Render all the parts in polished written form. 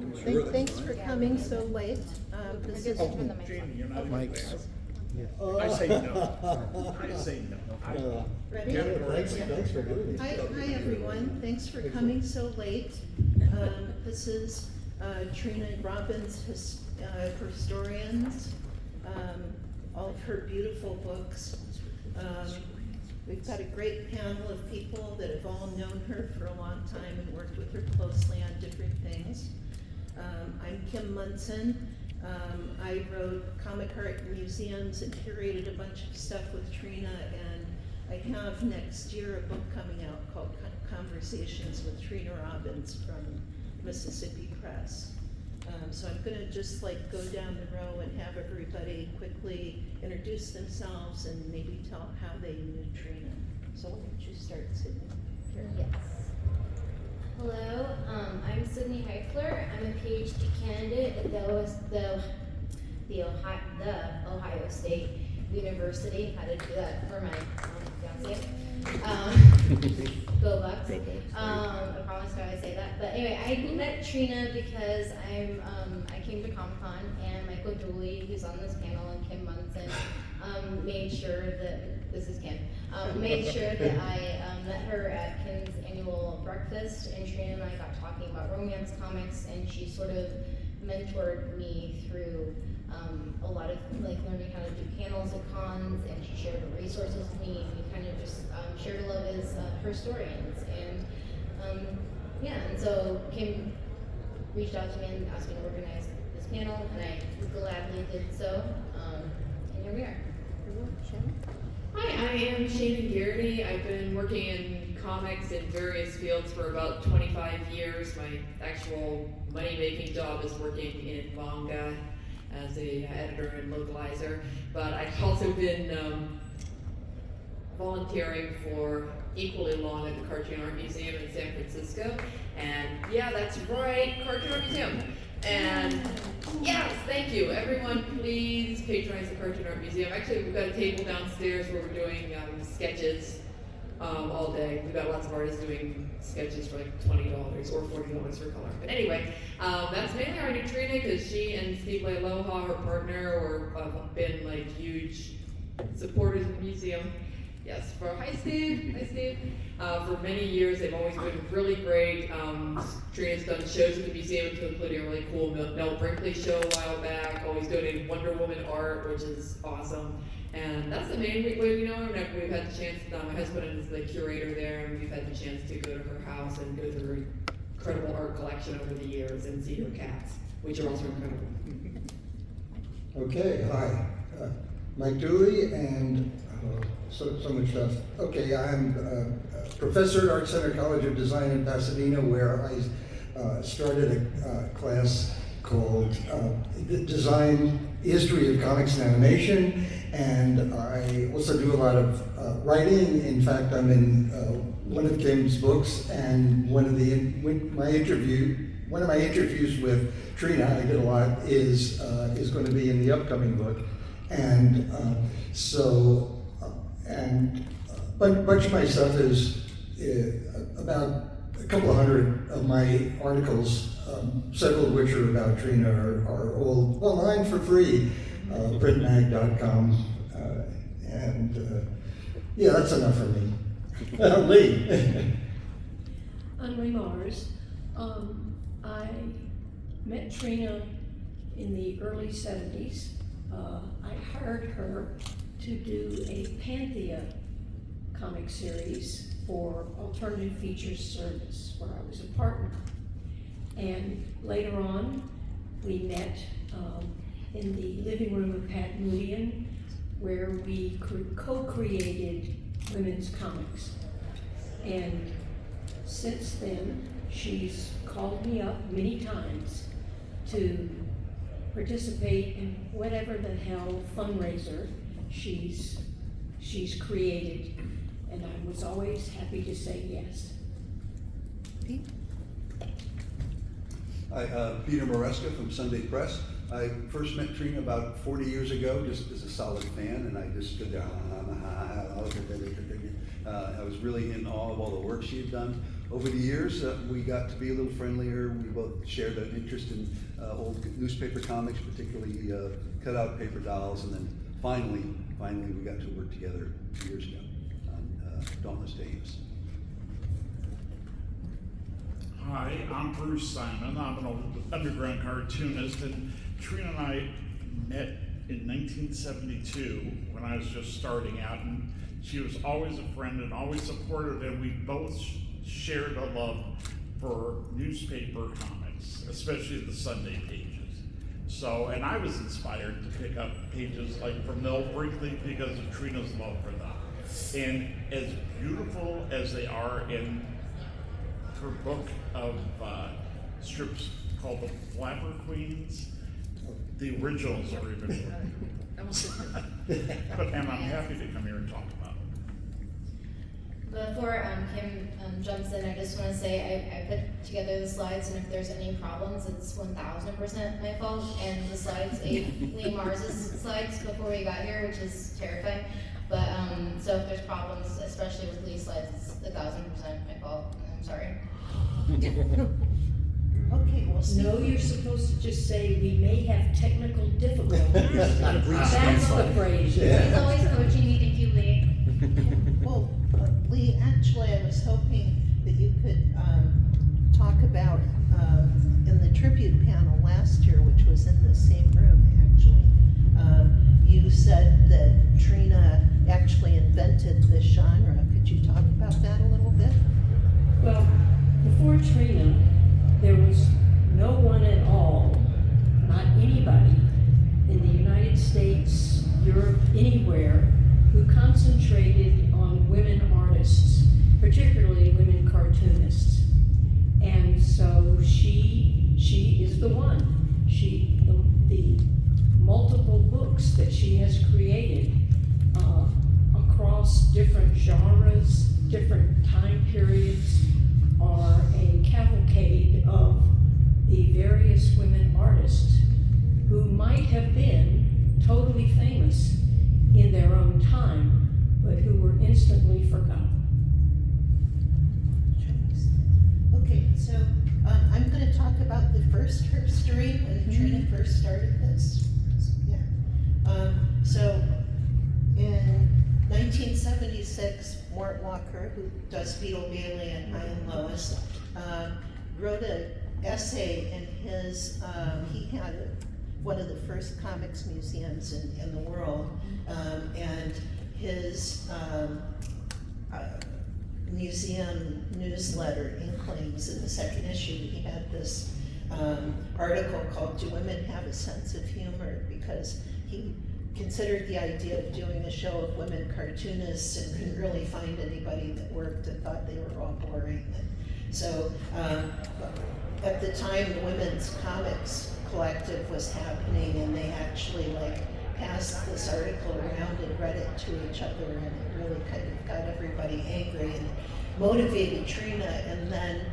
Thanks for coming so late. This is Jamie, you're not in class. Oh. I say no. I say no. ready. Thanks for doing it. Hi everyone. Thanks for coming so late. This is Trina Robbins Herstorian's, all of her beautiful books. We've got a great panel of people that have all known her for a long time and worked with her closely on different things. I'm Kim Munson. I wrote comic art museums and curated a bunch of stuff with Trina, and I have next year a book coming out called Conversations with Trina Robbins from Mississippi Press. So I'm gonna just like go down the row and have everybody quickly introduce themselves and maybe tell how they knew Trina. So why don't you start, Sydney? Here. Yes. Hello, I'm Sydney Heifler. I'm a PhD candidate at the Ohio State University. Had to do that for my fiance. Go Bucks. I promise I would say that. But anyway, I met Trina because I came to Comic-Con, and Michael Dooley, who's on this panel, and Kim Munson made sure that this is Kim. Made sure that I met her at Kim's annual breakfast, and Trina and I got talking about romance comics, and she sort of mentored me through a lot of like learning how to do panels at cons, and she shared her resources with me, and we kind of just shared a love as Herstorians, and yeah, and so Kim reached out to me and asked me to organize this panel, and I gladly did so, and here we are. Hi, I am Shaenon Garrity. I've been working in comics in various fields for about 25 years. My actual money-making job is working in manga as a editor and localizer, but I've also been volunteering for equally long at the Cartoon Art Museum in San Francisco. And yeah, that's right, Cartoon Art Museum. And yes, thank you. Everyone, please patronize the Cartoon Art Museum. Actually, we've got a table downstairs where we're doing sketches all day. We've got lots of artists doing sketches for like $20 or $40 for color. But anyway, that's mainly our new Trina, because she and Steve Aloha, her partner, have been like huge supporters of the museum. Yes, hi Steve. Hi Steve. For many years, they've always been really great. Trina's done shows at the museum, including a really cool Mel Brinkley show a while back. Always donating Wonder Woman art, which is awesome. And that's the main way we know her. We've had the chance, my husband is the curator there, and we've had the chance to go to her house and go through her incredible art collection over the years and see her cats, which are also incredible. Okay, hi. Mike Dooley, and so much stuff. Okay, I'm a professor at ArtCenter College of Design in Pasadena, where I started a class called Design History of Comics and Animation, and I also do a lot of writing. In fact, I'm in one of Kim's books, and one of my interviews with Trina, I did a lot, is going to be in the upcoming book, and and a bunch of my stuff is about a couple of hundred of my articles, several of which are about Trina, are all online for free, printmag.com, and yeah, that's enough for me. Lee. I'm Lee Mars. I met Trina in the early 70s. I hired her to do a Panthea comic series for Alternative Features Service, where I was a partner. And later on, we met in the living room of Pat Moodian, where we co-created women's comics. And since then, she's called me up many times to participate in whatever the hell fundraiser she's created, and I was always happy to say yes. Pete? Hi, Peter Maresca from Sunday Press. I first met Trina about 40 years ago, just as a solid fan, and I just stood there. I was really in awe of all the work she had done. over the years, we got to be a little friendlier. We both shared an interest in old newspaper comics, particularly cutout paper dolls, and then finally we got to work together 2 years ago on Dauntless Dames. Hi, I'm Bruce Simon. I'm an underground cartoonist, and Trina and I met in 1972 when I was just starting out, and she was always a friend and always supportive, and we both shared a love for newspaper comics, especially the Sunday pages. So, and I was inspired to pick up pages like from Mel Brinkley because of Trina's love for them. And as beautiful as they are in her book of strips called The Flapper Queens, the originals are even more beautiful. And I'm happy to come here and talk about it. Before Kim jumps in, I just want to say I put together the slides, and if there's any problems, it's 1000% my fault. And the slides ate Lee Mars's slides before we got here, which is terrifying. But so if there's problems, especially with Lee's slides, it's 1000% my fault. I'm sorry. Okay, well, No, you're supposed to just say, we may have technical difficulties. That's the phrase. He's always coaching me. Thank you, Lee. well, Lee, actually, I was hoping that you could talk about in the tribute panel last year, which was in the same room, actually. You said that Trina actually invented this genre. Could you talk about that a little bit? Well, before Trina, there was no one at all, not anybody, in the United States, Europe, anywhere, who concentrated on women artists, particularly women cartoonists. And so she is the one. The multiple books that she has created across different genres, different time periods, are a cavalcade of the various women artists who might have been totally famous in their own time, but who were instantly forgotten. Okay, so I'm going to talk about the first Herstorian when Trina first started this. Yeah. So in 1976, Mort Walker, who does Beetle Bailey and I and Lois, wrote an essay in his, he had one of the first comics museums in the world, and his museum newsletter, Inklings, in the second issue, he had this article called "Do Women Have a Sense of Humor?" because he considered the idea of doing a show of women cartoonists and couldn't really find anybody that worked and thought they were all boring. And so at the time, the Women's Comics Collective was happening, and they actually passed this article around and read it to each other, and it really kind of got everybody angry and motivated Trina. And then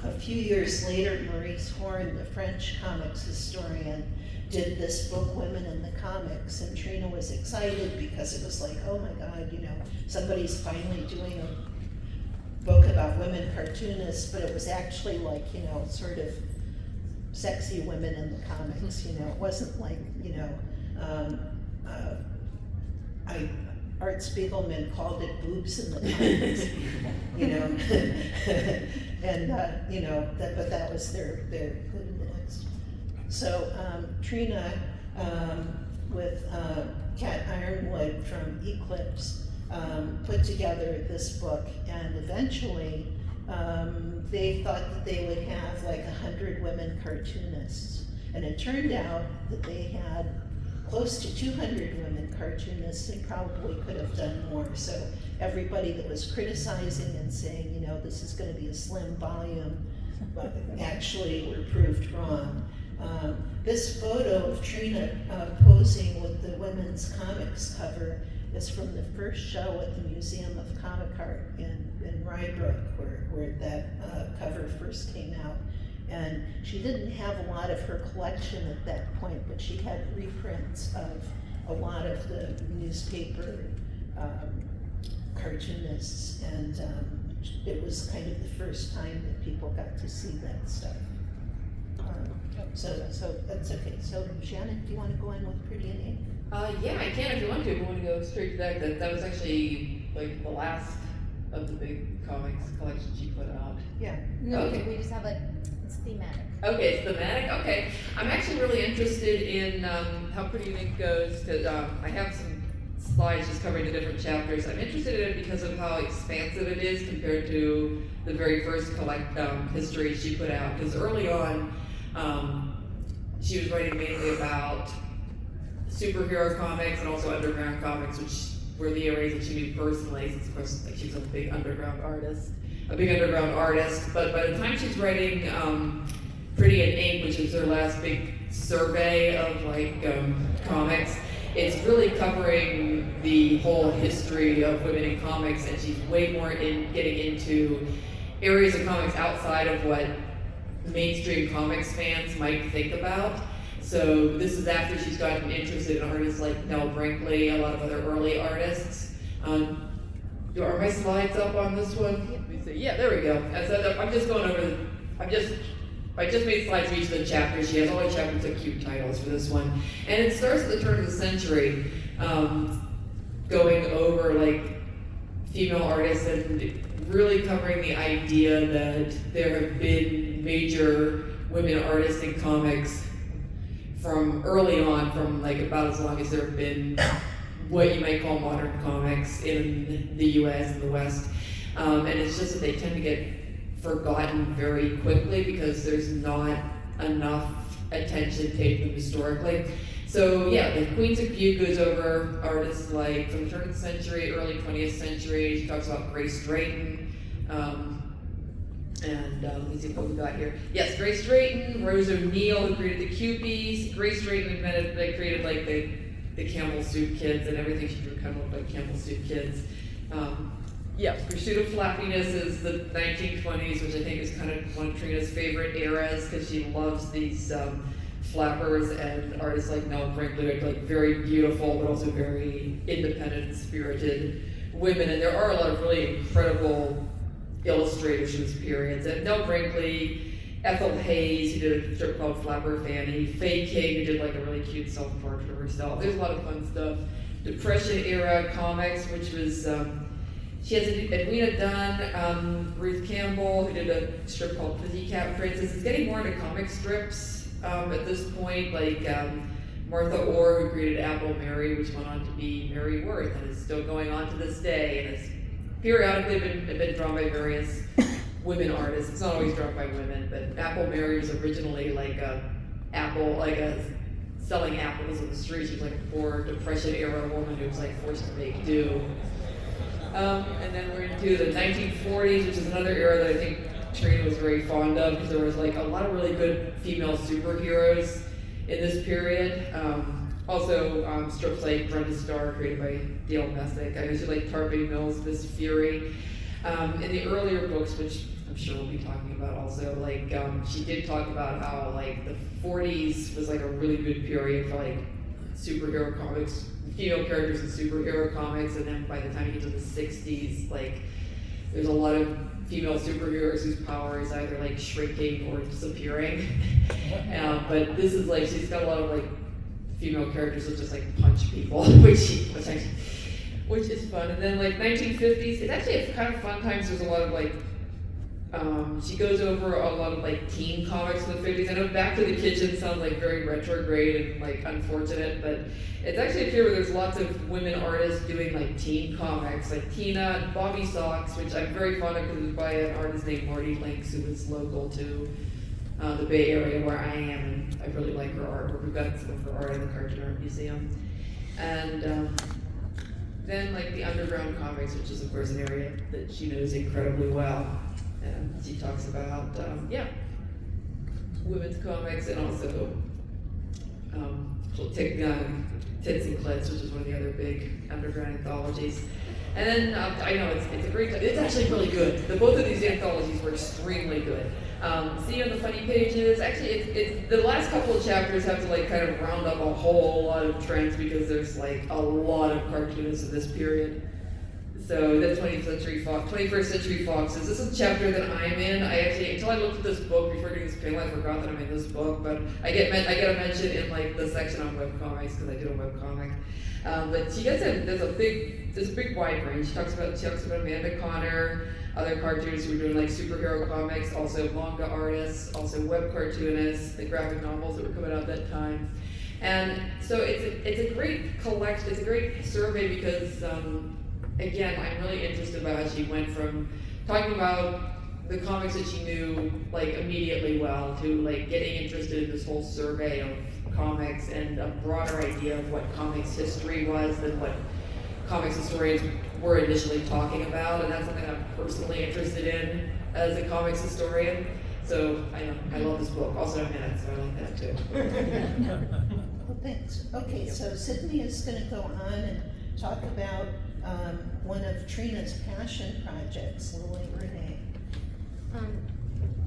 a few years later, Maurice Horn, the French comics historian, did this book, Women in the Comics, and Trina was excited because it was like, oh my God, somebody's finally doing a book about women cartoonists, but it was actually sort of sexy women in the comics, it wasn't like, Art Spiegelman called it boobs in the comics, and, but that was their put in the next. So Trina, with Kat Ironwood from Eclipse, put together this book, and eventually they thought that they would have 100 women cartoonists, and it turned out that they had close to 200 women cartoonists and probably could have done more. So everybody that was criticizing and saying, this is going to be a slim volume, but actually were proved wrong. This photo of Trina posing with the women's comics cover is from the first show at the Museum of Comic Art in Rybrook, where that cover first came out. And she didn't have a lot of her collection at that point, but she had reprints of a lot of the newspaper cartoonists. And it was kind of the first time that people got to see that stuff. So that's okay. So Shaenon, do you want to go on with Pretty in Ink? Yeah, I can if you want to. If you want to go straight to that, that was actually like the last of the big comics collection she put out. Yeah. No, Okay. we just have it's thematic. Okay, it's thematic. Okay, I'm actually really interested in how Pretty in Ink goes because I have some slides just covering the different chapters. I'm interested in it because of how expansive it is compared to the very first history she put out. Because early on, she was writing mainly about superhero comics and also underground comics, which were the areas that she knew personally, since of course like, she's a big underground artist. But by the time she's writing Pretty in Ink, which is her last big survey of like comics, it's really covering the whole history of women in comics, and she's way more in getting into areas of comics outside of what mainstream comics fans might think about. So this is after she's gotten interested in artists like Nell Brinkley, a lot of other early artists. Are my slides up on this one? Let me see. Yeah, there we go. And so I'm just going over I just made slides for each of the chapters. She has all the chapters with cute titles for this one. And it starts at the turn of the century, going over like female artists and really covering the idea that there have been major women artists in comics from early on, from like about as long as there have been what you might call modern comics in the US and the West. And it's just that they tend to get forgotten very quickly because there's not enough attention paid to them historically. So yeah, the Queens of Cute goes over artists like from the turn of the century, early 20th century. She talks about Grace Drayton, and let me see what we got here. Yes, Grace Drayton, Rose O'Neal, who created the Cupies. Grace Drayton they created like the Campbell Soup Kids, and everything she drew kind of looked like Campbell Soup Kids. Yeah, Pursuit of Flappiness is the 1920s, which I think is kind of one of Trina's favorite eras because she loves these flappers and artists like Nell Brinkley, like very beautiful but also very independent, spirited women. And there are a lot of really incredible illustrators from this period. And Nell Brinkley, Ethel Hayes, who did a strip called Flapper Fanny, Faye King, who did like a really cute self-portrait of herself. There's a lot of fun stuff. Depression era comics, which was she has Edwina Dunn, Ruth Campbell, who did a strip called Pussycat Princess. It's getting more into comic strips at this point, like Martha Orr, who created Apple Mary, which went on to be Mary Worth, and is still going on to this day, and it's periodically been drawn by various women artists. It's not always drawn by women, but Apple Mary was originally like a selling apples in the street. She was like a poor Depression era woman who was like forced to make do. And then we're into the 1940s, which is another era that I think Trina was very fond of because there was like a lot of really good female superheroes in this period. Also, strips like Brenda Starr, created by Dale Messick. I know she liked Tarpey Mills, Miss Fury. In the earlier books, which I'm sure we'll be talking about also, like she did talk about how like the 40s was like a really good period for like superhero comics, female characters in superhero comics, and then by the time you get to the 60s, like there's a lot of female superheroes whose power is either like shrinking or disappearing. But this is like, she's got a lot of like female characters that just like punch people, which is fun. And then like 1950s, it's actually kind of fun times. There's a lot of like, she goes over a lot of like teen comics in the 50s. I know Back to the Kitchen sounds like very retrograde and like unfortunate, but it's actually a period where there's lots of women artists doing like teen comics, like Tina, Bobby Sox, which I'm very fond of because it was by an artist named Marty Links, who was local to the Bay Area where I am, and I really like her art. We've got some of her art in the Cartoon Art Museum. And then like the underground comics, which is of course an area that she knows incredibly well. And she talks about, women's comics and also Tits and Clits, which is one of the other big underground anthologies. And then I know it's a great, it's actually really good. Both of these anthologies were extremely good. See on the funny pages, actually it's the last couple of chapters have to like kind of round up a whole lot of trends because there's like a lot of cartoonists of this period. So the 21st Century Foxes. This is a chapter that I'm in. I actually, until I looked at this book before doing this panel, I forgot that I'm in this book. But I get a mention in like the section on webcomics because I did a webcomic. But she gets there's a big wide range. She talks about Amanda Connor, other cartoonists who were doing like superhero comics, also manga artists, also web cartoonists, the graphic novels that were coming out at that time. And so it's a great it's a great survey because again, I'm really interested about how she went from talking about the comics that she knew like immediately well to like getting interested in this whole survey of comics and a broader idea of what comics history was than what comics historians were initially talking about, and that's something I'm personally interested in as a comics historian. So I love this book. Also, I'm in it, so I like that too. Well, thanks. Okay, so Sydney is going to go on and talk about one of Trina's passion projects, Lily Renee.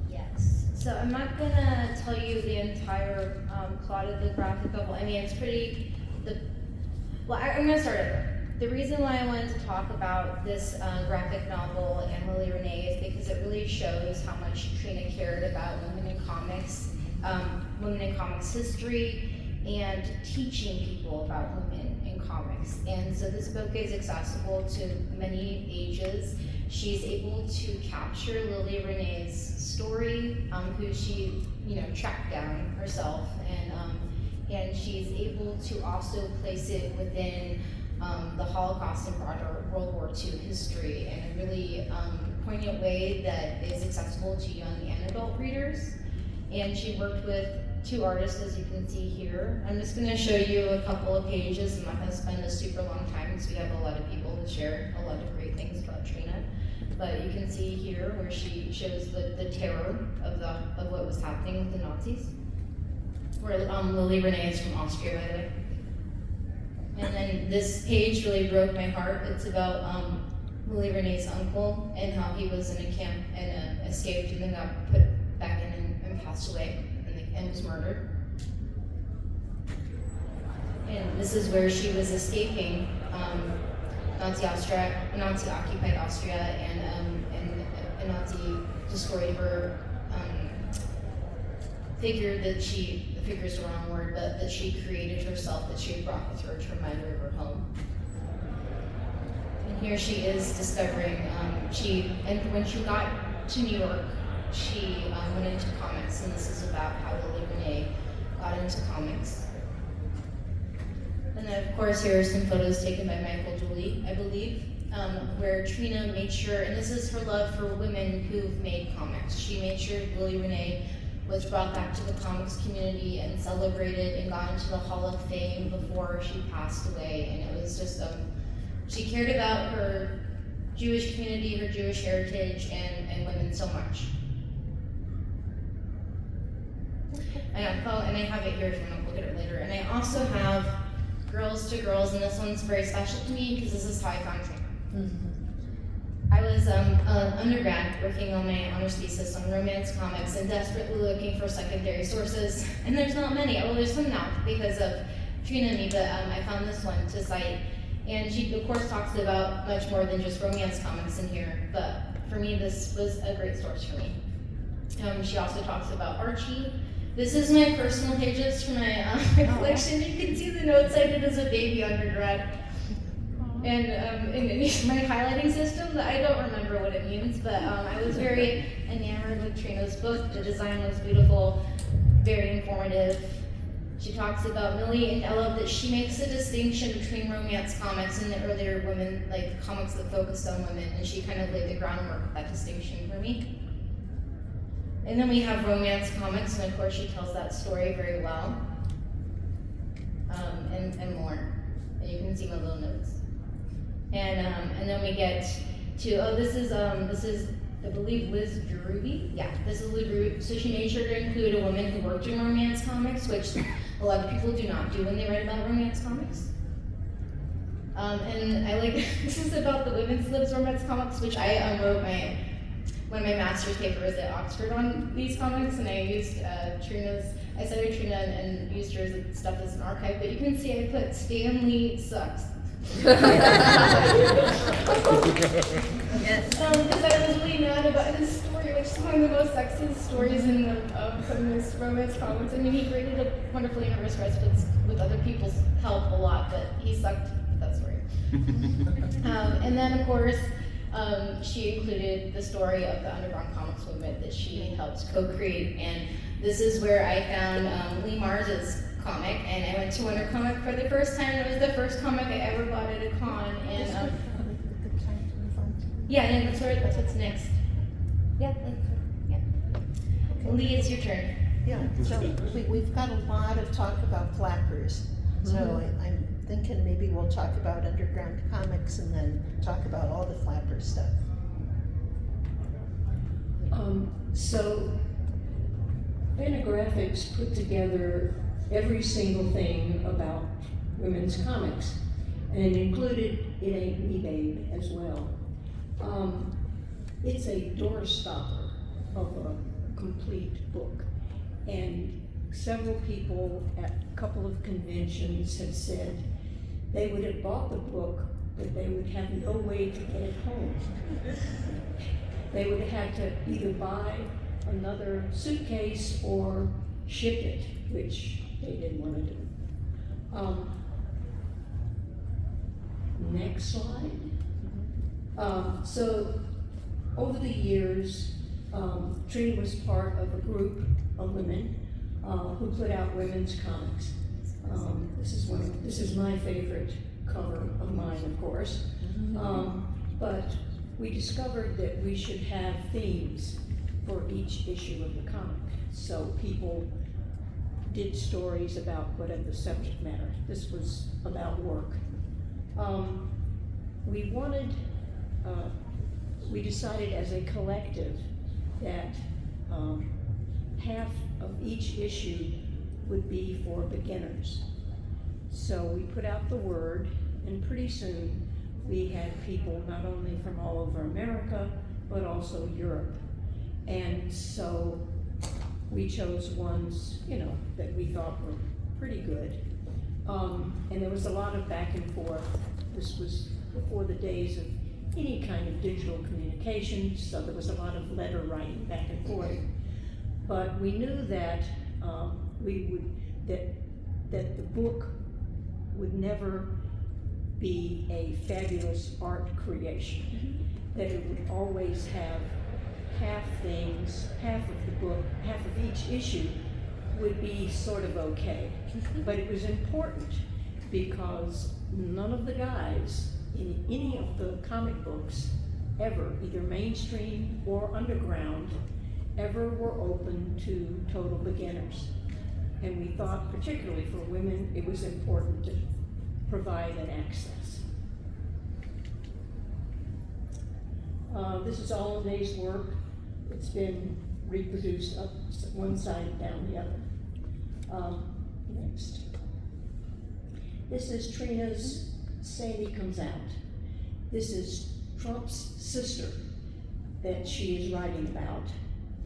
Yes. So I'm not gonna tell you the entire plot of the graphic novel. I mean, it's pretty. I'm gonna start over. The reason why I wanted to talk about this graphic novel and Lily Renee is because it really shows how much Trina cared about women in comics history, and teaching people about women in comics. And so this book is accessible to many ages. She's able to capture Lily Renee's story, who she, tracked down herself, and she's able to also place it within the Holocaust and broader World War II history in a really poignant way that is accessible to young and adult readers. And she worked with 2 artists, as you can see here. I'm just going to show you a couple of pages. I'm not going to spend a super long time because we have a lot of people to share a lot of great things about Trina. But you can see here where she shows the terror of what was happening with the Nazis. Where Lily Renee is from Austria, by the way. And then this page really broke my heart. It's about Lily Renee's uncle and how he was in a camp and escaped and then got put back in and passed away and was murdered. And this is where she was escaping Nazi-occupied Austria, and a Nazi destroyed her figure the figure's the wrong word, but that she created herself, that she had brought with her to remind her of her home. And here she is discovering, and when she got to New York, she went into comics, and this is about how Lily Renee got into comics. And then, of course, here are some photos taken by Michael Dooley, I believe, where Trina made sure, and this is her love for women who've made comics. She made sure Lily Renee was brought back to the comics community and celebrated and got into the Hall of Fame before she passed away. And it was just, she cared about her Jewish community, her Jewish heritage, and women so much. And I have it here if you want to look at it later. And I also have Girls to Girls, and this one's very special to me because this is how I found Trina. Mm-hmm. I was undergrad working on my honors thesis on romance comics and desperately looking for secondary sources. And there's not many. Well, there's some now because of Trina and me, but I found this one to cite. And she, of course, talks about much more than just romance comics in here, but for me, this was a great source for me. She also talks about Archie. This is my personal pages for my collection. You can see the notes I did as a baby undergrad. And my highlighting system, I don't remember what it means, but I was very enamored with Trina's book. The design was beautiful, very informative. She talks about Millie, and I love that she makes a distinction between romance comics and the earlier women, like comics that focused on women, and she kind of laid the groundwork of that distinction for me. And then we have romance comics, and of course she tells that story very well, and more. And you can see my little notes. And then we get to, this is I believe Liz Druby. Yeah, this is Liz Druby. So she made sure to include a woman who worked in romance comics, which a lot of people do not do when they write about romance comics. And I like, this is about the women's libs romance comics, which I wrote one of my master's papers at Oxford on these comics, and I used I studied Trina and used her stuff as an archive, but you can see I put Stan Lee sucks. Yes. Because I was really mad about his story, which is one of the most sexist stories in the feminist romance comics. I mean, he created a wonderful universe with other people's help a lot, but he sucked at that story. And then, of course, she included the story of the underground comics movement that she helped co-create. And this is where I found Lee Mars's comic, and I went to Wonder Comic for the first time. It was the first comic I ever bought at a con, and yeah, and that's what's next. Yeah, yeah. Lee, it's your turn. Yeah, so we've got a lot of talk about flappers. So I'm thinking maybe we'll talk about underground comics and then talk about all the flapper stuff. So Fantagraphics put together every single thing about women's comics, and it included It Ain't Me Babe as well. It's a doorstopper of a complete book, and several people at a couple of conventions have said they would have bought the book, but they would have no way to get it home. They would have had to either buy another suitcase or ship it, which they didn't want to do. Next slide. So over the years, Trina was part of a group of women who put out women's comics. This is my favorite cover of mine, of course. But we discovered that we should have themes for each issue of the comic. So people did stories about whatever the subject matter. This was about work. We decided as a collective that half of each issue would be for beginners. So we put out the word, and pretty soon we had people not only from all over America, but also Europe. And so we chose ones, that we thought were pretty good. And there was a lot of back and forth. This was before the days of any kind of digital communication, so there was a lot of letter writing back and forth. But we knew that that the book would never be a fabulous art creation. That it would always have half things, half of the book, half of each issue would be sort of okay. But it was important because none of the guys in any of the comic books ever, either mainstream or underground, ever were open to total beginners. And we thought, particularly for women, it was important to provide an access. This is all a day's work. It's been reproduced up one side and down the other. Next. This is Trina's Sandy Comes Out. This is Trump's sister that she is writing about.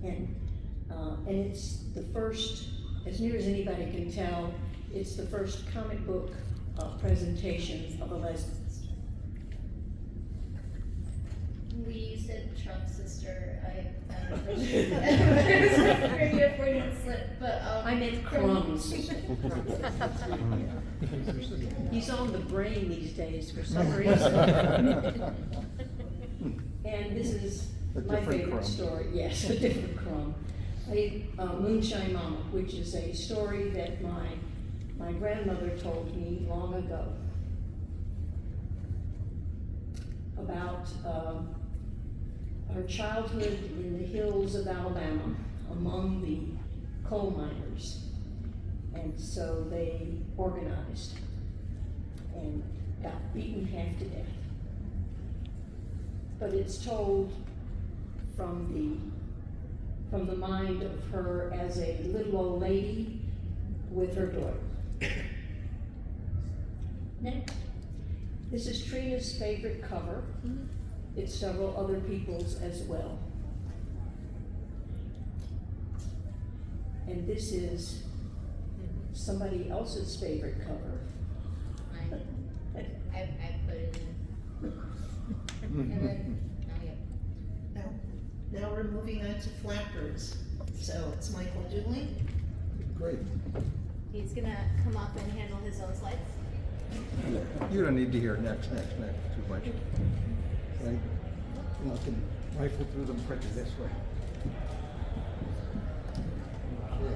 And it's the first, as near as anybody can tell, it's the first comic book presentation of a lesbian. Lee, you said Trump's sister. I'm your Freudian slip, but I meant crumbs. He's on the brain these days for some reason. And this is my favorite story. Yes, a different crumb. Moonshine Mama, which is a story that my grandmother told me long ago about her childhood in the hills of Alabama among the coal miners. And so they organized and got beaten half to death. But it's told from the mind of her as a little old lady with her daughter. Next. This is Trina's favorite cover. It's several other people's as well. And this is somebody else's favorite cover. I put it in. And then, oh yeah. Now we're moving on to flappers. So it's Michael Dooley. Great. He's gonna come up and handle his own slides. You don't need to hear next too much. Right? You can rifle through them quicker this way. Okay.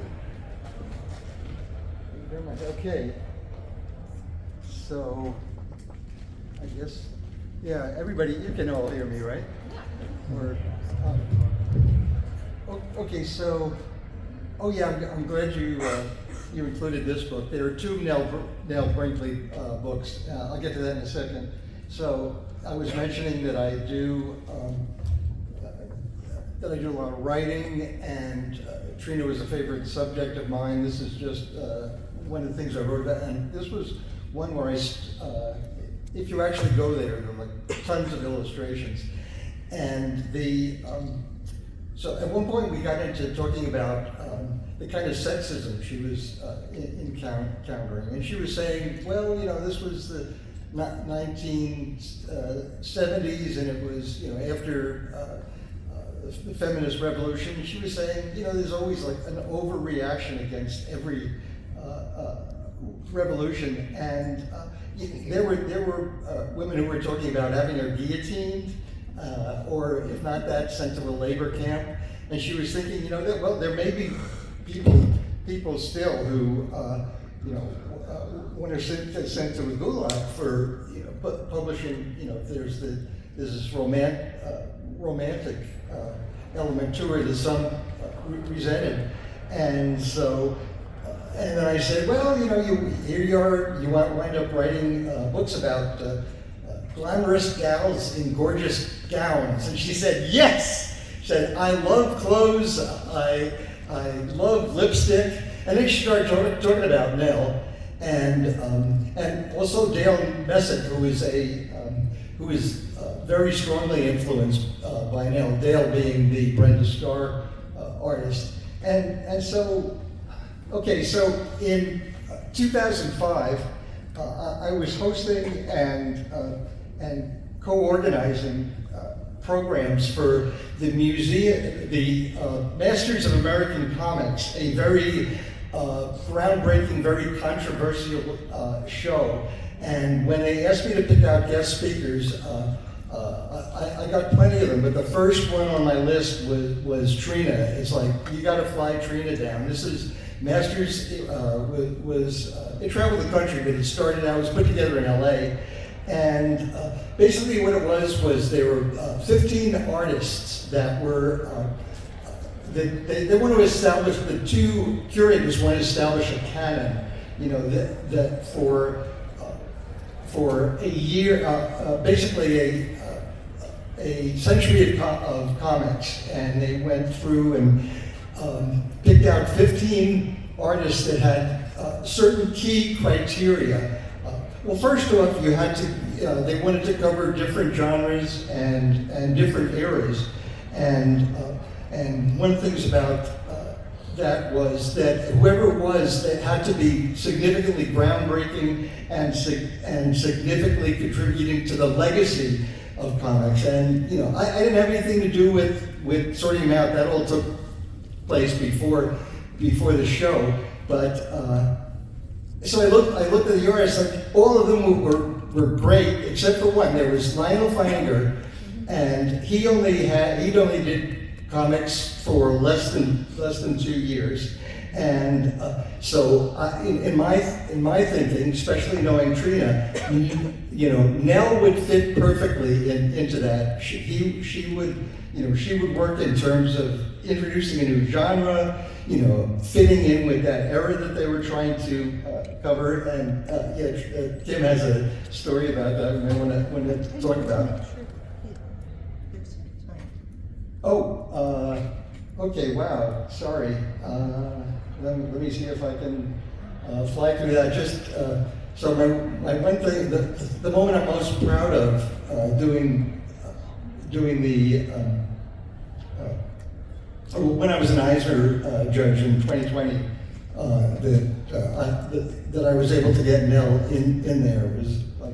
Thank you very much. Okay. So, I guess, yeah, everybody, you can all hear me, right? Yeah. Or, okay, so, oh yeah, I'm glad you included this book. There are two Nell Brinkley books. I'll get to that in a second. So I was mentioning that I do a lot of writing, and Trina was a favorite subject of mine. This is just one of the things I wrote about, and this was one where if you actually go there are like tons of illustrations, and so at one point we got into talking about the kind of sexism she was encountering. And she was saying, well, this was the 1970s, and it was, after the feminist revolution. And she was saying, there's always like an overreaction against every revolution. And there were women who were talking about having her guillotined, or if not that, sent to a labor camp. And she was thinking, that, there may be people still who, when they're sent to the gulag for, publishing, there's this romantic element to her that some resented. And so, and then I said, well, here you are, you wind up writing books about glamorous gals in gorgeous gowns. And she said, yes! She said, I love clothes, I love lipstick. And then she started talking about Nell, and also Dale Messick, who is very strongly influenced by Nell, Dale being the Brenda Starr artist. And so, okay, so in 2005, I was hosting and co-organizing programs for the museum, the Masters of American Comics, a very groundbreaking, very controversial show. And when they asked me to pick out guest speakers, I got plenty of them, but the first one on my list was Trina. It's like, you gotta fly Trina down. This is Masters, it traveled the country, but it started out, it was put together in LA. And basically what it was there were 15 artists that were, they want to establish, the two curators want to establish a canon, that for a year, basically a century of comics. And they went through and picked out 15 artists that had certain key criteria. Well, first off, you had to, they wanted to cover different genres and different eras. And one of the things about that was that whoever it was, that had to be significantly groundbreaking and significantly contributing to the legacy of comics. And, I didn't have anything to do with sorting them out. That all took place before the show. But, so I looked at the artists, like all of them were great, except for one. There was Lionel Feininger, and he only did comics for less than 2 years. And so in my thinking, especially knowing Trina, Nell would fit perfectly into that. She would work in terms of introducing a new genre, fitting in with that era that they were trying to cover. And Kim has a story about that, and I want to talk about it. Oh, okay, wow, sorry. Let me see if I can fly through that. Just so my one thing, the moment I'm most proud of doing the when I was an Eisner judge in 2020, that I was able to get Nell in there was like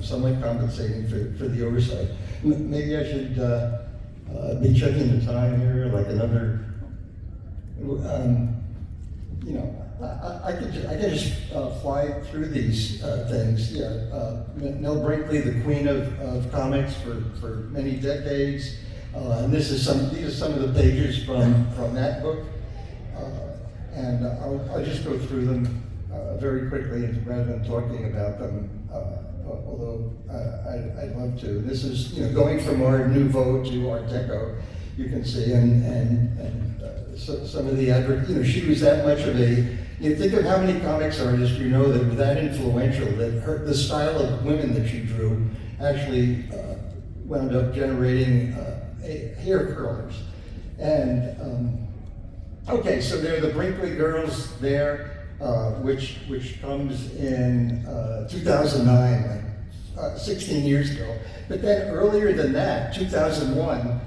somewhat compensating for the oversight. Maybe I should be checking the time here, like another. I could just fly through these things. Yeah, Nell Brinkley, the queen of comics for many decades, and these are some of the pages from that book, and I'll just go through them very quickly rather than talking about them. Although I'd love to. This is going from Art Nouveau to Art Deco. You can see, so some of the she was that much of a. You think of how many comics artists that were that influential, that the style of women that she drew actually wound up generating hair curlers. And okay, so there are the Brinkley girls there, which comes in 2009, like 16 years ago. But then earlier than that, 2001,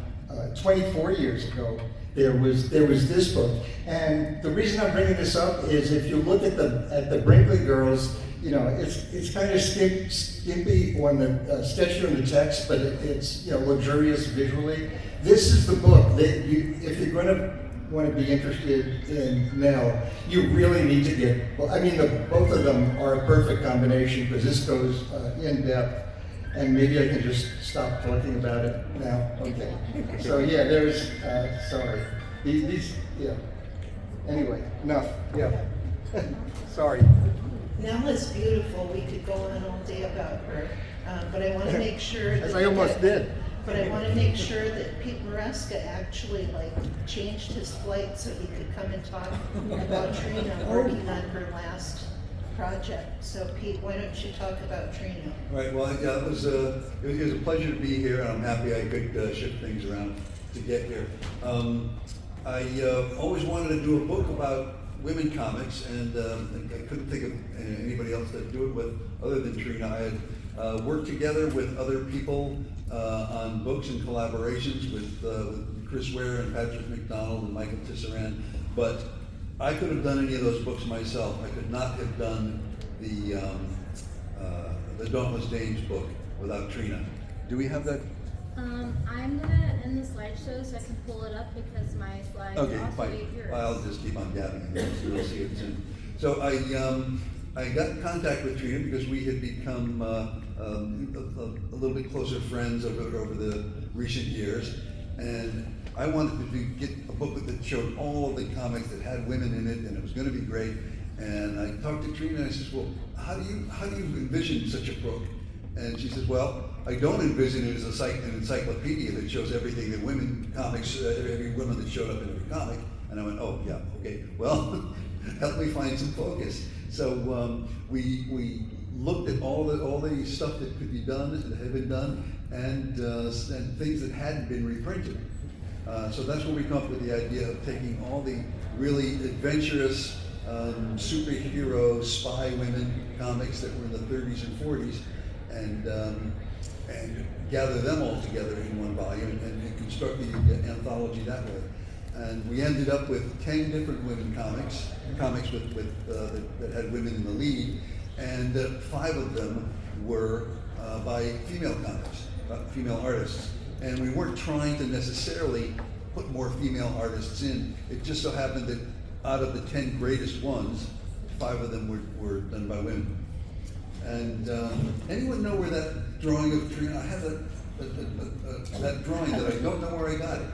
24 years ago, there was this book. And the reason I'm bringing this up is if you look at the Brinkley girls, it's kind of skimpy on the sketchy on the text, but it's luxurious visually. This is the book that if you're going to want to be interested in Nell, you really need to get. Well, I mean, both of them are a perfect combination because this goes in depth. And maybe I can just stop talking about it now. Okay. So yeah, there's. Sorry. Yeah. Anyway, enough. Yeah. Sorry. Nell is beautiful. We could go on all day about her, but I want to make sure that. As I almost did. But I want to make sure that Pete Maresca actually changed his flight so he could come and talk about Trina working on her last project. So Pete, why don't you talk about Trina? Right. Well, yeah, it was a pleasure to be here, and I'm happy I could shift things around to get here. I always wanted to do a book about women comics, and I couldn't think of anybody else to do it with other than Trina. I had worked together with other people on books and collaborations with Chris Ware and Patrick McDonald and Michael Tisserand, but I could have done any of those books myself. I could not have done the Dauntless Dames book without Trina. Do we have that? I'm gonna end the slideshow so I can pull it up because my slides Okay, also fine. need yours. I'll just keep on gabbing and you'll see it soon. So I got in contact with Trina because we had become a little bit closer friends over the recent years, and I wanted to get a book that showed all of the comics that had women in it, and it was going to be great. And I talked to Trina, and I said, "Well, how do you envision such a book?" And she says, "Well, I don't envision it as an encyclopedia that shows everything that women comics, every woman that showed up in every comic." And I went, "Oh yeah, okay. Well, help me find some focus." So we looked at all the stuff that could be done, that had been done, and things that hadn't been reprinted. So that's where we come up with the idea of taking all the really adventurous superhero spy women comics that were in the 30s and 40s, and gather them all together in one volume and construct the anthology that way. And we ended up with 10 different women comics that had women in the lead, and 5 of them were by female comics, female artists. And we weren't trying to necessarily put more female artists in. It just so happened that out of the 10 greatest ones, 5 of them were done by women. And anyone know where that drawing of Trina? I have that drawing that I don't know where I got it.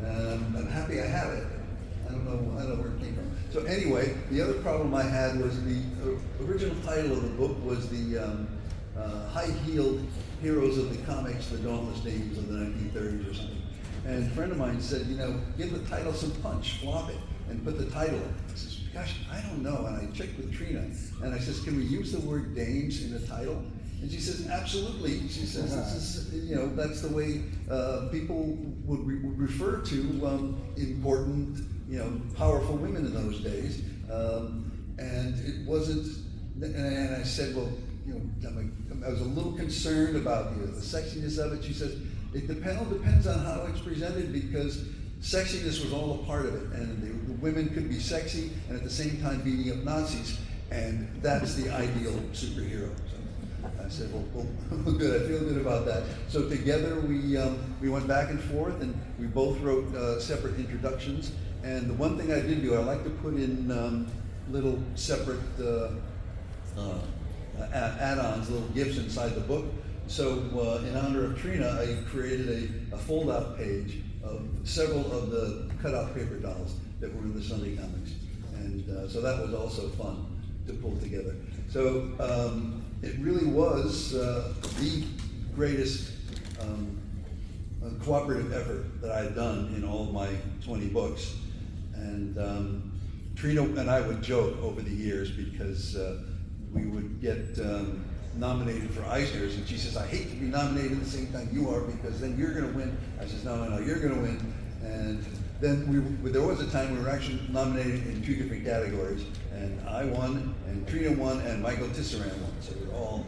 I'm happy I have it. I don't know where it came from. So anyway, the other problem I had was the original title of the book was the high-heeled heroes of the comics, the Dauntless Dames of the 1930s or something. And a friend of mine said, give the title some punch, flop it, and put the title in. I says, gosh, I don't know. And I checked with Trina, and I says, can we use the word dames in the title? And she says, absolutely. She says, this is, that's the way people would refer to important, powerful women in those days. And it wasn't, and I said, well, I was a little concerned about the sexiness of it. She says, it depends on how it's presented, because sexiness was all a part of it, and the women could be sexy and at the same time beating up Nazis, and that's the ideal superhero. I said, well, good, I feel good about that. So together we went back and forth, and we both wrote separate introductions. And the one thing I did do, I like to put in little separate add-ons, little gifts inside the book. So in honor of Trina, I created a fold-out page of several of the cut-out paper dolls that were in the Sunday comics. And so that was also fun to pull together. So it really was the greatest cooperative effort that I had done in all of my 20 books. And Trina and I would joke over the years because we would get nominated for Eisners, and she says, I hate to be nominated at the same time you are because then you're going to win. I says, no, you're going to win. And then there was a time we were actually nominated in 2 different categories, and I won, and Trina won, and Michael Tisserand won. So we're all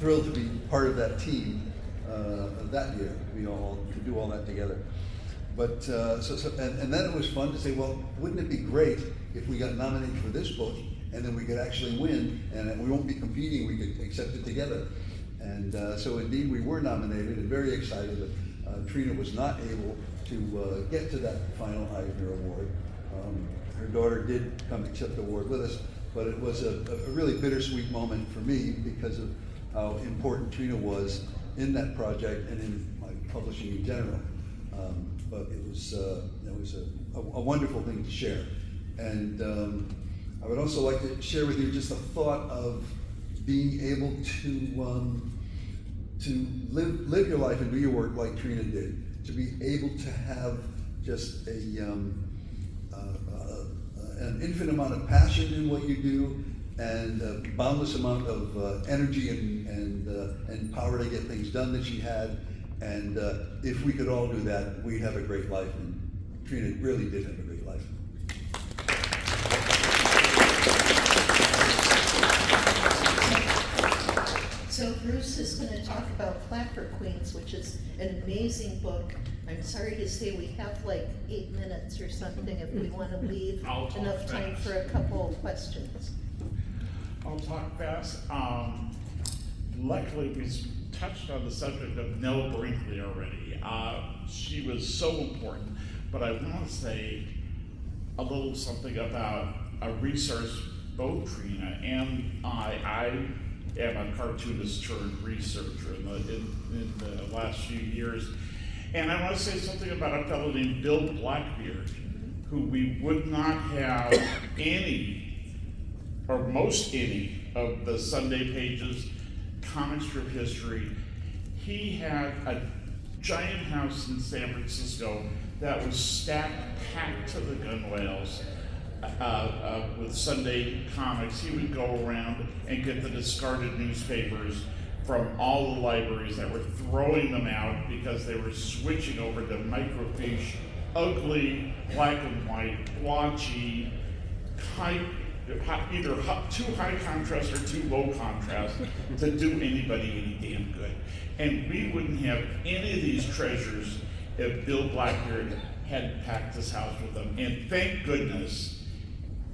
thrilled to be part of that team of that year. We all could do all that together. But and then it was fun to say, well, wouldn't it be great if we got nominated for this book, and then we could actually win, and we won't be competing, we could accept it together. And so indeed we were nominated, and very excited that Trina was not able to get to that final Eisner Award. Her daughter did come accept the award with us, but it was a really bittersweet moment for me because of how important Trina was in that project and in my publishing in general. But it was a wonderful thing to share. And I would also like to share with you just the thought of being able to live your life and do your work like Trina did. To be able to have just an infinite amount of passion in what you do, and a boundless amount of energy and power to get things done that she had. And if we could all do that, we'd have a great life. And Trina really did have a great life. So Bruce is going to talk about Flapper Queens, which is an amazing book. I'm sorry to say we have like 8 minutes or something if we want to leave I'll talk enough time fast. for a couple of questions. I'll talk fast. Luckily, we touched on the subject of Nell Brinkley already. She was so important, but I want to say a little something about a resource both Trina and I am a cartoonist turned researcher in the last few years. And I want to say something about a fellow named Bill Blackbeard, who we would not have any, or most any, of the Sunday Pages comic strip history. He had a giant house in San Francisco that was stacked, packed to the gunwales with Sunday comics. He would go around and get the discarded newspapers from all the libraries that were throwing them out because they were switching over to microfiche, ugly, black and white, blotchy, either too high contrast or too low contrast to do anybody any damn good. And we wouldn't have any of these treasures if Bill Blackbeard hadn't packed his house with them. And thank goodness,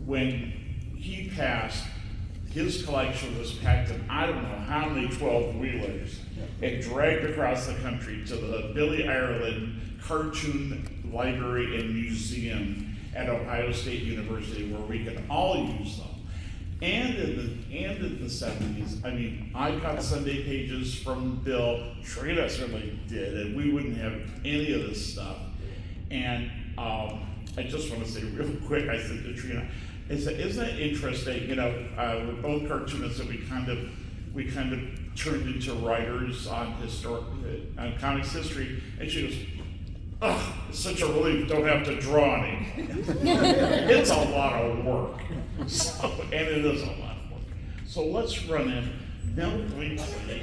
when he passed, his collection was packed in I don't know how many 12-wheelers and dragged across the country to the Billy Ireland Cartoon Library and Museum at Ohio State University, where we could all use them. And in the 70s, I mean, I got Sunday Pages from Bill, Trina certainly did, and we wouldn't have any of this stuff. And I just want to say real quick, I said to Trina, isn't that interesting? You know, we're both cartoonists, and we kind of turned into writers on comics history. And she goes, "Oh, it's such a relief, don't have to draw any." It's a lot of work, and it is a lot of work. So let's run in. Nell Brinkley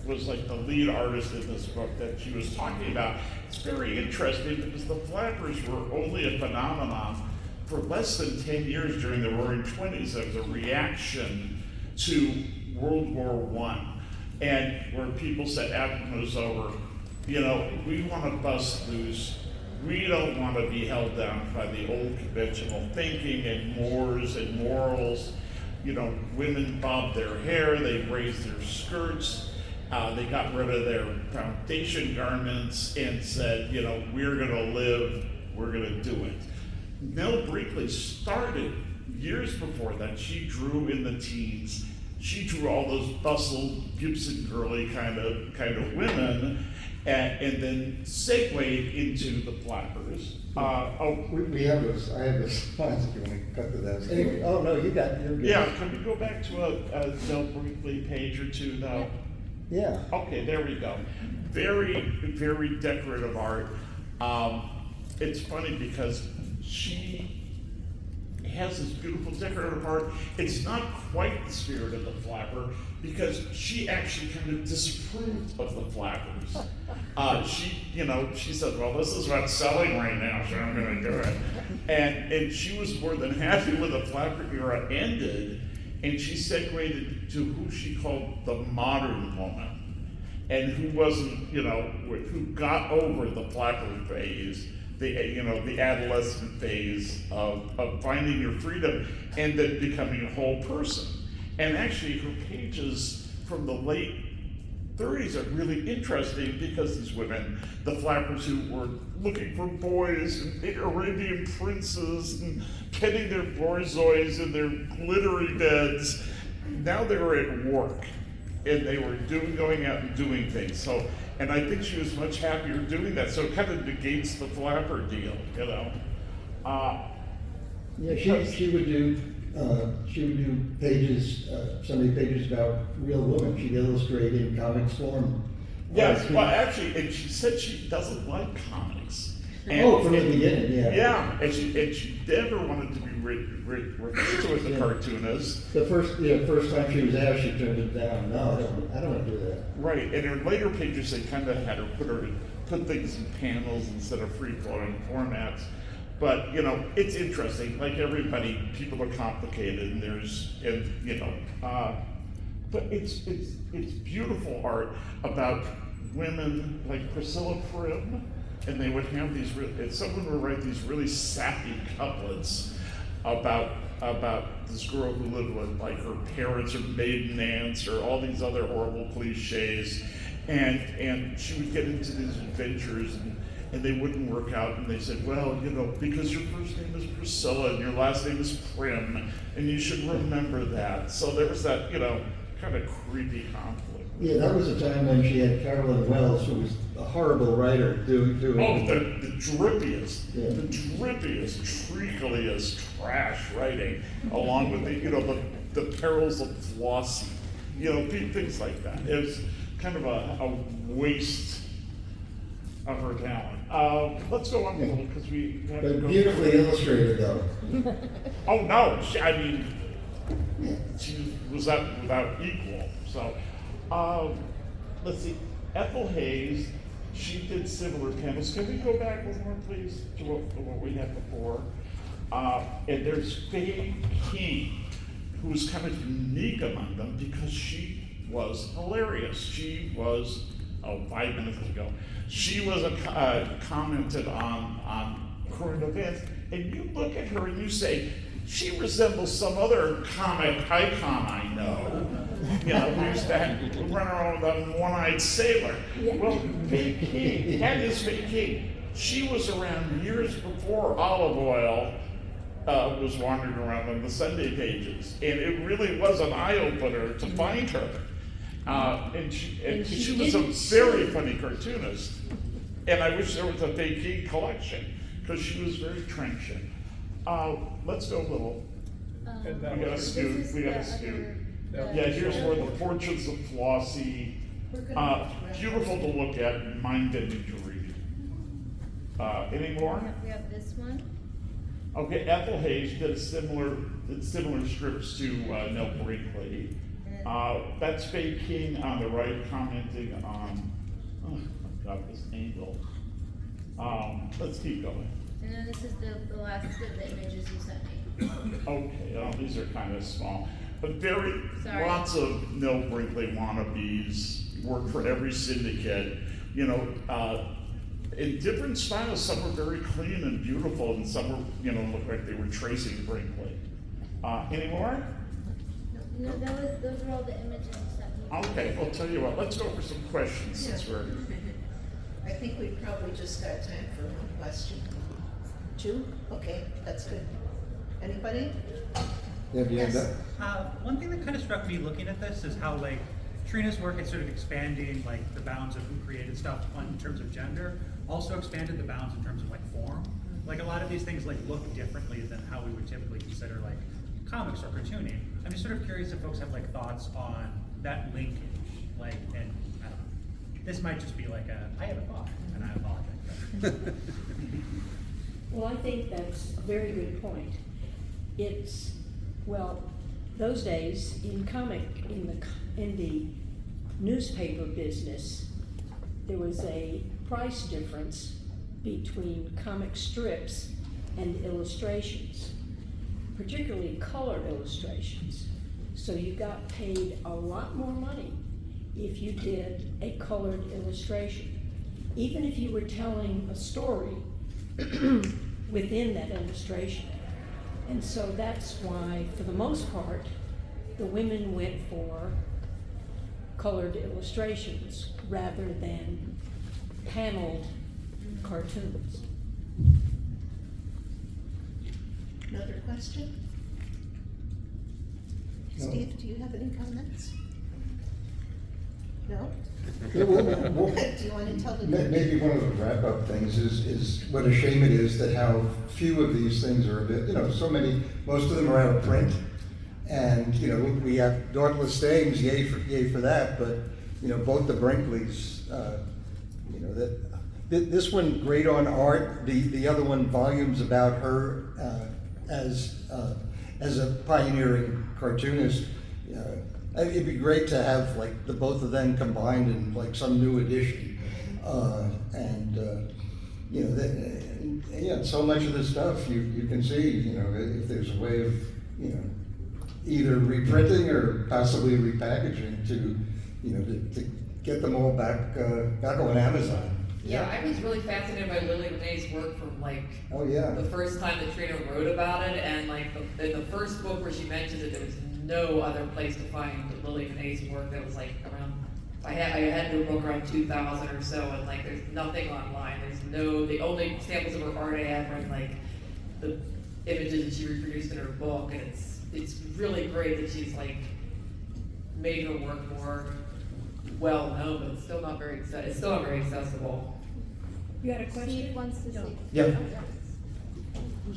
was like the lead artist in this book that she was talking about. It's very interesting because the Flappers were only a phenomenon for less than 10 years during the Roaring '20s as a reaction to World War I. And where people said after it was over, you know, we want to bust loose. We don't want to be held down by the old conventional thinking and mores and morals. women bobbed their hair, they raised their skirts, they got rid of their foundation garments and said, we're gonna live, we're gonna do it. Nell Brinkley started years before that. She drew in the teens. She drew all those bustle, Gibson girly kind of women, and then segued into the flappers. We have those, I have those slides if you want to cut to that. Anyway, oh no, you're good. Yeah, can we go back to a Nell Brinkley page or two now? Yeah. Okay, there we go. Very, very decorative art. It's funny because she has this beautiful decorative art. It's not quite the spirit of the flapper because she actually kind of disapproved of the flappers. She said, well, this is what's selling right now, so I'm gonna do it. And she was more than happy when the flapper era ended, and she segued to who she called the modern woman, and who wasn't, who got over the flapper phase, the adolescent phase of finding your freedom and then becoming a whole person. And actually her pages from the late 30s are really interesting because these women, the flappers who were looking for boys and big Arabian princes and petting their borzois in their glittery beds, now they were at work and they were going out and doing things. So, and I think she was much happier doing that. So it kind of negates the flapper deal, Yeah, she would do pages, so many pages about real women. She'd illustrate in comics form. Yes, well, actually, and she said she doesn't like comics. From the beginning, yeah. Yeah, and she never wanted to be referred to as a cartoonist. The first time she was asked, she turned it down. No, I don't want to do that. Right, and in later pages, they kind of had her put things in panels instead of free-flowing formats. But it's interesting. Like everybody, people are complicated, but it's beautiful art about women like Priscilla Prim, and they would have these. Someone would write these really sappy couplets about this girl who lived with like her parents or maiden aunts or all these other horrible cliches, and she would get into these adventures and they wouldn't work out, and they said, well, because your first name is Priscilla and your last name is Prim, and you should remember that. So there was that, kind of creepy conflict. Yeah, that was a time when she had Carolyn Wells, who was a horrible writer, doing. Oh, the drippiest, treacliest trash writing, along with the perils of Flossie, things like that. It was kind of a waste of her talent. Let's go on a little because we have to But go. beautifully illustrated, though. Oh no, she was that without equal. So, let's see. Ethel Hayes, she did similar panels. Can we go back one more, please, to what we had before? And there's Faye King, who was kind of unique among them because she was hilarious. She was 5 minutes ago. She was commented on current events, and you look at her and you say, she resembles some other comic icon I know, who used to run around with a one-eyed sailor. Yeah. Well, Faye King, that is Faye King. She was around years before olive oil was wandering around on the Sunday pages, and it really was an eye-opener to find her. And she was a very funny cartoonist, and I wish there was a Faye King collection because she was very trenchant. Let's go a little. We got a scoot. Yeah, here's where the Fortunes of Flossie. Beautiful to look at, and mind-bending to read. Any more? We have this one. Okay, Ethel Hayes did similar strips to Nell Brinkley. That's Faye King on the right, commenting on, oh God, this angle. Let's keep going. And then this is the last of the images you sent me. Okay, these are kind of small, but Sorry. lots of Nell Brinkley wannabes, worked for every syndicate, in different styles. Some were very clean and beautiful, and some were, looked like they were tracing Brinkley. Any more? No, those were all the images that we. Okay, I'll tell you what, let's go for some questions since we're, I think we've probably just got time for one question. Two? Okay, that's good. Anybody? Yeah, do you have Yes. that? One thing that kind of struck me looking at this is how like Trina's work is sort of expanding like the bounds of who created stuff in terms of gender, also expanded the bounds in terms of like form. Like a lot of these things like look differently than how we would typically consider like comics or cartooning. I'm just sort of curious if folks have like thoughts on that linkage, like, and I don't know. This might just be like I have a thought, and I apologize. Well, I think that's a very good point. It's, well, those days in the newspaper business, there was a price difference between comic strips and illustrations, particularly color illustrations. So you got paid a lot more money if you did a colored illustration, even if you were telling a story within that illustration. And so that's why, for the most part, the women went for colored illustrations rather than paneled cartoons. Another question? No. Steve, do you have any comments? No? Yeah, well, Do you want to tell the? maybe one of the wrap-up things is what a shame it is that how few of these things are available. So many, most of them are out of print. And, we have Dauntless Dames, yay for that, but, both the Brinkleys, this one great on art, the other one volumes about her as a pioneering cartoonist. It'd be great to have like the both of them combined in like some new edition, so much of this stuff you can see, if there's a way of either reprinting or possibly repackaging to get them all back on Amazon. Yeah, I was really fascinated by Lily Renee's work from like Oh yeah. the first time that Trina wrote about it, and like in the first book where she mentions it, there was no other place to find Lily Renee's work that was like around. I had her book around 2000 or so, and like there's nothing online. The only samples of her art I had were like the images that she reproduced in her book, and it's really great that she's like made her work more well known, but it's still not very accessible. You had a question? Steve wants to say. Yeah.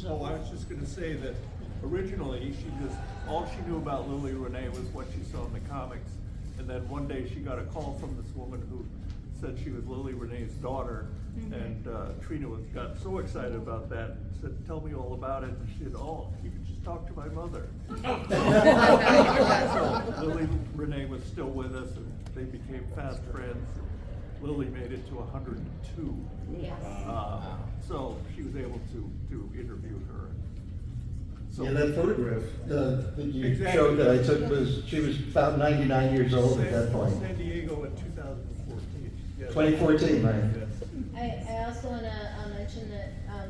Oh, I was just gonna say that originally all she knew about Lily Renee was what she saw in the comics. And then one day she got a call from this woman who said she was Lily Renee's daughter. And Trina got so excited about that, said, "Tell me all about it." And she said, "Oh, you can just talk to my mother." So Lily Renee was still with us, and they became fast friends. Lily made it to 102. Yes. So she was able to interview her. So Yeah, that photograph that you Exactly. showed that I took she was about 99 years old at that point. San Diego in 2014. Yeah. 2014, right? Yes. I also want to mention that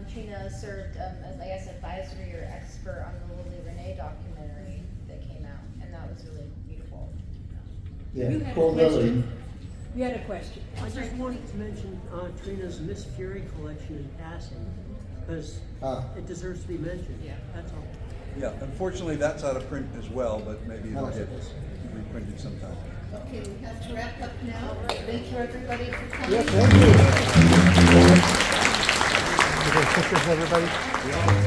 Trina served as, I guess, advisory or expert on the Lily Renee documentary that came out, and that was really beautiful. Yeah, You had a Cold Lily. question? You had a question? I just wanted to mention Trina's Miss Fury collection in passing, because it deserves to be mentioned. Yeah. That's all. Yeah, unfortunately, that's out of print as well, but maybe it'll get reprinted sometime. Okay, we have to wrap up now. Thank you, everybody, for coming. Yeah, thank you. Pictures, everybody.